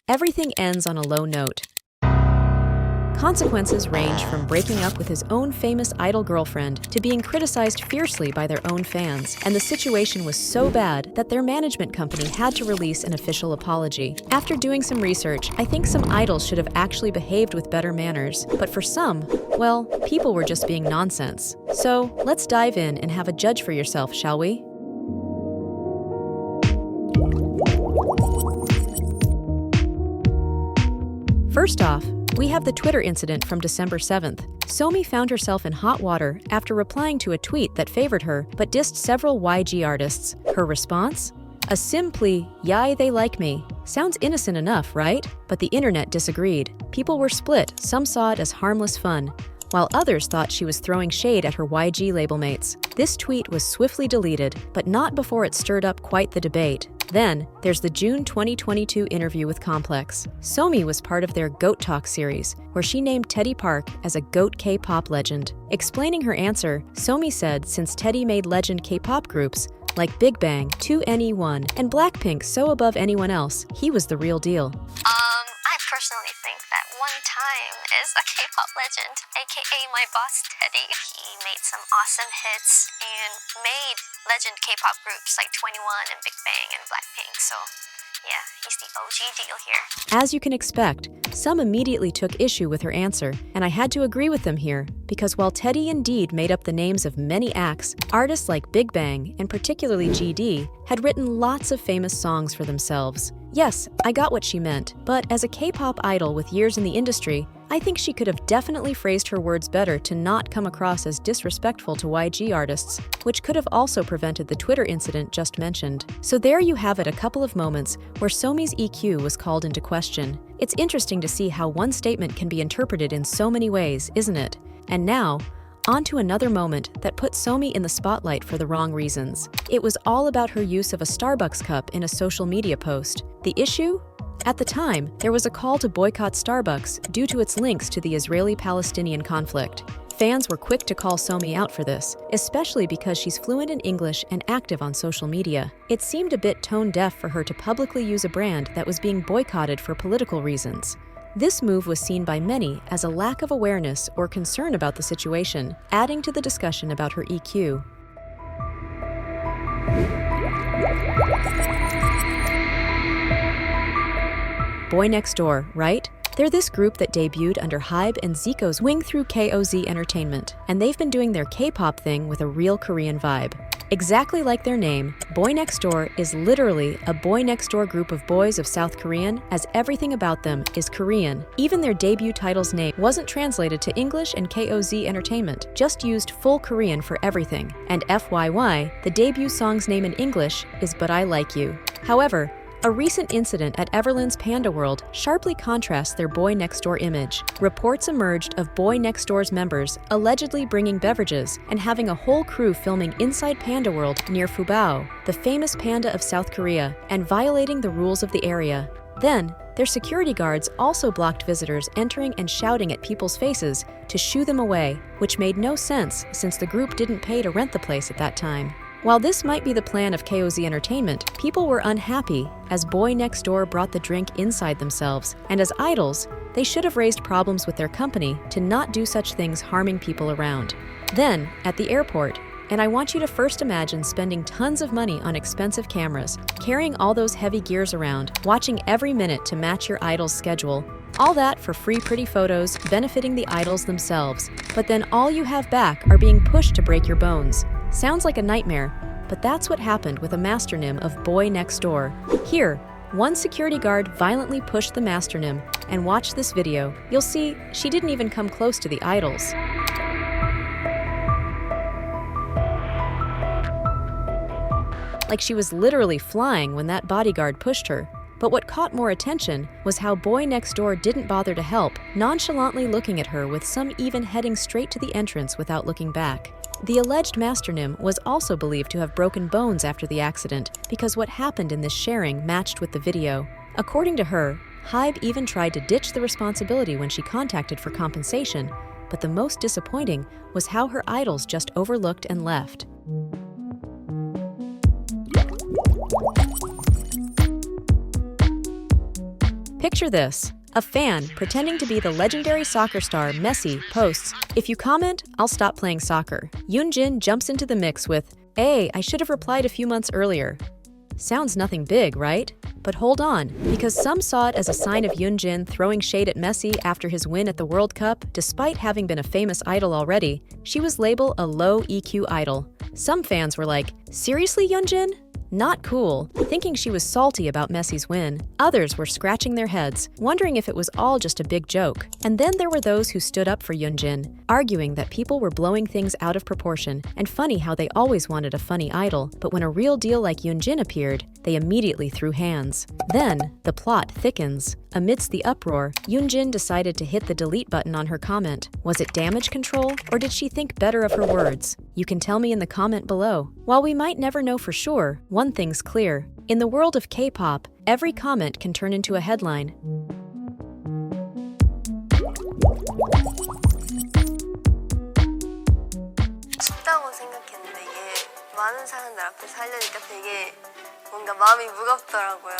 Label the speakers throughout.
Speaker 1: everything ends on a low note. Consequences range from breaking up with his own famous idol girlfriend to being criticized fiercely by their own fans, and the situation was so bad that their management company had to release an official apology. After doing some research, I think some idols should have actually behaved with better manners, but for some, well, people were just being nonsense. So, let's dive in and have a judge for yourself, shall we? First off, we have the Twitter incident from December 7th. SOMI found herself in hot water after replying to a tweet that favored her but dissed several YG artists. Her response? A simply, "Yay, they like me." Sounds innocent enough, right? But the internet disagreed. People were split, some saw it as harmless fun, while others thought she was throwing shade at her YG label mates. This tweet was swiftly deleted, but not before it stirred up quite the debate. Then, there's the June 2022 interview with Complex. SOMI was part of their Goat Talk series, where she named Teddy Park as a GOAT K-pop legend. Explaining her answer, SOMI said since Teddy made legend K-pop groups like Big Bang, 2NE1, and Blackpink so above anyone else, he was the real deal.
Speaker 2: I personally think that One Time is a K-pop legend, aka my boss Teddy. He made some awesome hits and made legend K-pop groups like 21 and Big Bang and Blackpink, so yeah, he's the OG deal here.
Speaker 1: As you can expect, some immediately took issue with her answer, and I had to agree with them here, because while Teddy indeed made up the names of many acts, artists like Big Bang, and particularly GD, had written lots of famous songs for themselves. Yes, I got what she meant, but as a K-pop idol with years in the industry, I think she could have definitely phrased her words better to not come across as disrespectful to YG artists, which could have also prevented the Twitter incident just mentioned. So there you have it, a couple of moments where SOMI's EQ was called into question. It's interesting to see how one statement can be interpreted in so many ways, isn't it? And now, on to another moment that put SOMI in the spotlight for the wrong reasons. It was all about her use of a Starbucks cup in a social media post. The issue? At the time, there was a call to boycott Starbucks due to its links to the Israeli-Palestinian conflict. Fans were quick to call SOMI out for this, especially because she's fluent in English and active on social media. It seemed a bit tone-deaf for her to publicly use a brand that was being boycotted for political reasons. This move was seen by many as a lack of awareness or concern about the situation, adding to the discussion about her EQ. BOYNEXTDOOR, right? They're this group that debuted under Hybe and Zico's wing through KOZ Entertainment, and they've been doing their K-pop thing with a real Korean vibe. Exactly like their name, BOYNEXTDOOR is literally a boy next door group of boys of South Korean, as everything about them is Korean. Even their debut title's name wasn't translated to English and KOZ Entertainment, just used full Korean for everything. And FYI, the debut song's name in English is But I Like You. However, a recent incident at Everland's Panda World sharply contrasts their BOYNEXTDOOR image. Reports emerged of BOYNEXTDOOR's members allegedly bringing beverages and having a whole crew filming inside Panda World near Fubao, the famous panda of South Korea, and violating the rules of the area. Then, their security guards also blocked visitors entering and shouting at people's faces to shoo them away, which made no sense since the group didn't pay to rent the place at that time. While this might be the plan of KOZ Entertainment, people were unhappy as BOYNEXTDOOR brought the drink inside themselves, and as idols, they should have raised problems with their company to not do such things harming people around. Then, at the airport, and I want you to first imagine spending tons of money on expensive cameras, carrying all those heavy gears around, watching every minute to match your idol's schedule. All that for free pretty photos benefiting the idols themselves, but then all you have back are being pushed to break your bones. Sounds like a nightmare, but that's what happened with a masternym of BOYNEXTDOOR. Here, one security guard violently pushed the masternym, and watch this video. You'll see she didn't even come close to the idols. Like she was literally flying when that bodyguard pushed her. But what caught more attention was how BOYNEXTDOOR didn't bother to help, nonchalantly looking at her with some even heading straight to the entrance without looking back. The alleged masternym was also believed to have broken bones after the accident because what happened in this sharing matched with the video. According to her, Hybe even tried to ditch the responsibility when she contacted for compensation, but the most disappointing was how her idols just overlooked and left. Picture this. A fan pretending to be the legendary soccer star Messi posts, "If you comment, I'll stop playing soccer." Yunjin jumps into the mix with, "Hey, I should have replied a few months earlier." Sounds nothing big, right? But hold on, because some saw it as a sign of Yunjin throwing shade at Messi after his win at the World Cup. Despite having been a famous idol already, she was labeled a low EQ idol. Some fans were like, "Seriously, Yunjin? Not cool," thinking she was salty about Messi's win. Others were scratching their heads, wondering if it was all just a big joke. And then there were those who stood up for Yunjin, arguing that people were blowing things out of proportion, and funny how they always wanted a funny idol, but when a real deal like Yunjin appeared, they immediately threw hands. Then, the plot thickens. Amidst the uproar, Yunjin decided to hit the delete button on her comment. Was it damage control, or did she think better of her words? You can tell me in the comment below. While we might never know for sure, one thing's clear. In the world of K-pop, every comment can turn into a headline.
Speaker 3: 쉽다고 생각했는데 이게 많은 사람들 앞에서 하려니까 되게 뭔가 마음이 무겁더라고요.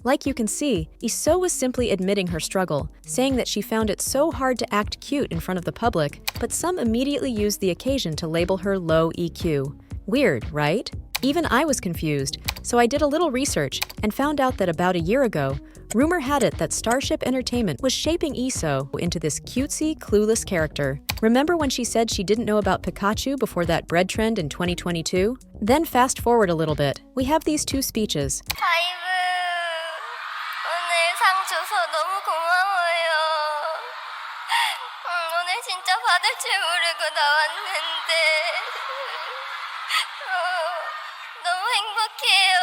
Speaker 1: Like you can see, LEESEO was simply admitting her struggle, saying that she found it so hard to act cute in front of the public, but some immediately used the occasion to label her low EQ. Weird, right? Even I was confused, so I did a little research and found out that about a year ago, rumor had it that Starship Entertainment was shaping LEESEO into this cutesy, clueless character. Remember when she said she didn't know about Pikachu before that bread trend in 2022? Then fast forward a little bit. We have these two speeches.
Speaker 3: 오늘 상 줘서 너무 고마워요. 오늘 진짜 받을 줄 모르고 나왔는데 너무 행복해요.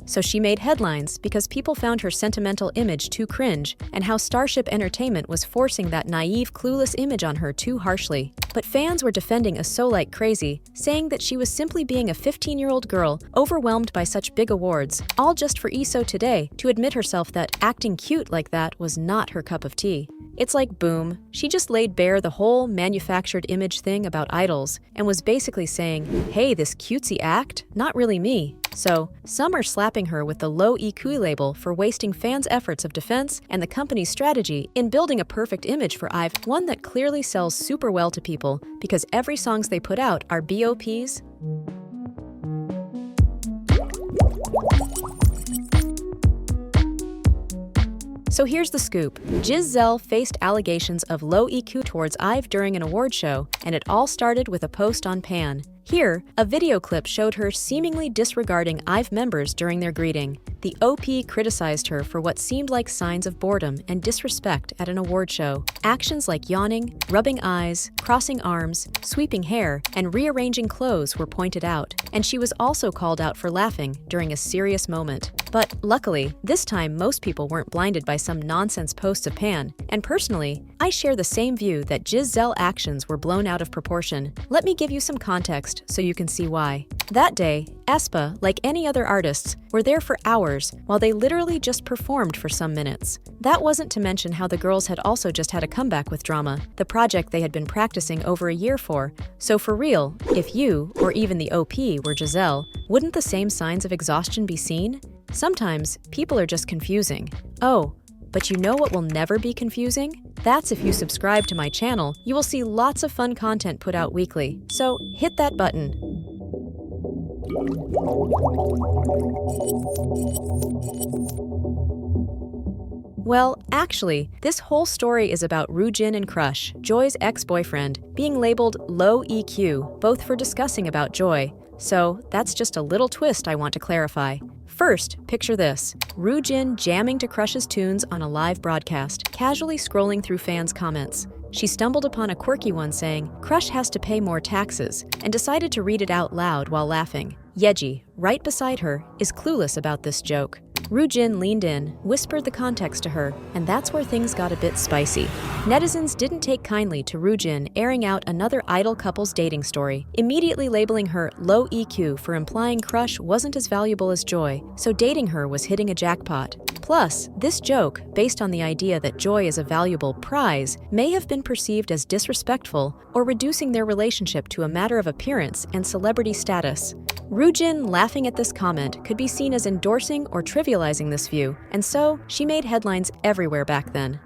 Speaker 1: So she made headlines because people found her sentimental image too cringe and how Starship Entertainment was forcing that naive, clueless image on her too harshly. But fans were defending LEESEO like crazy, saying that she was simply being a 15-year-old girl overwhelmed by such big awards, all just for LEESEO today to admit herself that acting cute like that was not her cup of tea. It's like boom, she just laid bare the whole manufactured image thing about idols and was basically saying, "Hey, this cutesy act? Not really me." So, some are slapping her with the low EQ label for wasting fans' efforts of defense and the company's strategy in building a perfect image for IVE, one that clearly sells super well to people because every songs they put out are BOPs. So here's the scoop. GISELLE faced allegations of low EQ towards IVE during an award show, and it all started with a post on Pan. Here, a video clip showed her seemingly disregarding IVE members during their greeting. The OP criticized her for what seemed like signs of boredom and disrespect at an award show. Actions like yawning, rubbing eyes, crossing arms, sweeping hair, and rearranging clothes were pointed out, and she was also called out for laughing during a serious moment. But luckily, this time most people weren't blinded by some nonsense posts of Pan, and personally, I share the same view that GISELLE actions were blown out of proportion. Let me give you some context so you can see why. That day, AESPA, like any other artists, were there for hours while they literally just performed for some minutes. That wasn't to mention how the girls had also just had a comeback with Drama, the project they had been practicing over a year for. So for real, if you, or even the OP, were GISELLE, wouldn't the same signs of exhaustion be seen? Sometimes, people are just confusing. Oh, but you know what will never be confusing? That's if you subscribe to my channel, you will see lots of fun content put out weekly. So hit that button. Well, actually, this whole story is about YUNJIN and Crush, Joy's ex-boyfriend, being labeled low EQ, both for discussing about Joy. So that's just a little twist I want to clarify. First, picture this. YUNJIN jamming to Crush's tunes on a live broadcast, casually scrolling through fans' comments. She stumbled upon a quirky one saying, "Crush has to pay more taxes," and decided to read it out loud while laughing. Yeji, right beside her, is clueless about this joke. YUNJIN leaned in, whispered the context to her, and that's where things got a bit spicy. Netizens didn't take kindly to YUNJIN airing out another idol couple's dating story, immediately labeling her low EQ for implying Crush wasn't as valuable as Joy, so dating her was hitting a jackpot. Plus, this joke, based on the idea that Joy is a valuable prize, may have been perceived as disrespectful or reducing their relationship to a matter of appearance and celebrity status. YUNJIN laughing at this comment could be seen as endorsing or trivializing this view, and so she made headlines everywhere back then.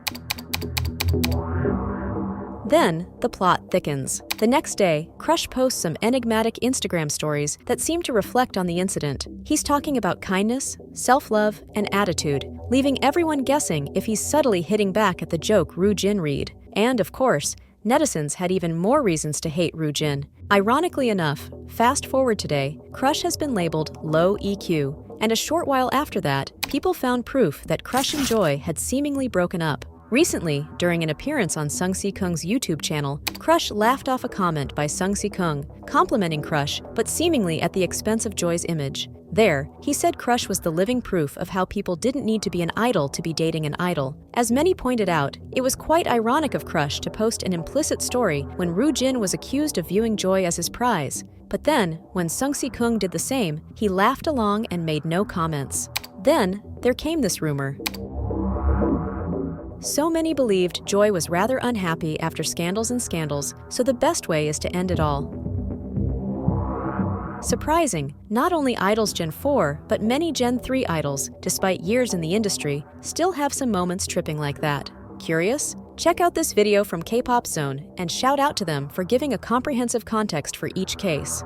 Speaker 1: Then, the plot thickens. The next day, Crush posts some enigmatic Instagram stories that seem to reflect on the incident. He's talking about kindness, self-love, and attitude, leaving everyone guessing if he's subtly hitting back at the joke YUNJIN read. And, of course, netizens had even more reasons to hate YUNJIN. Ironically enough, fast forward today, Crush has been labeled low EQ, and a short while after that, people found proof that Crush and Joy had seemingly broken up. Recently, during an appearance on Sung Si-kung's YouTube channel, Crush laughed off a comment by Sung Si-kung, complimenting Crush, but seemingly at the expense of Joy's image. There, he said Crush was the living proof of how people didn't need to be an idol to be dating an idol. As many pointed out, it was quite ironic of Crush to post an implicit story when YUNJIN was accused of viewing Joy as his prize. But then, when Sung Si-kung did the same, he laughed along and made no comments. Then, there came this rumor. So many believed Joy was rather unhappy after scandals and scandals, so the best way is to end it all. Surprising, not only idols Gen 4, but many Gen 3 idols, despite years in the industry, still have some moments tripping like that. Curious? Check out this video from K-Pop Zone and shout out to them for giving a comprehensive context for each case.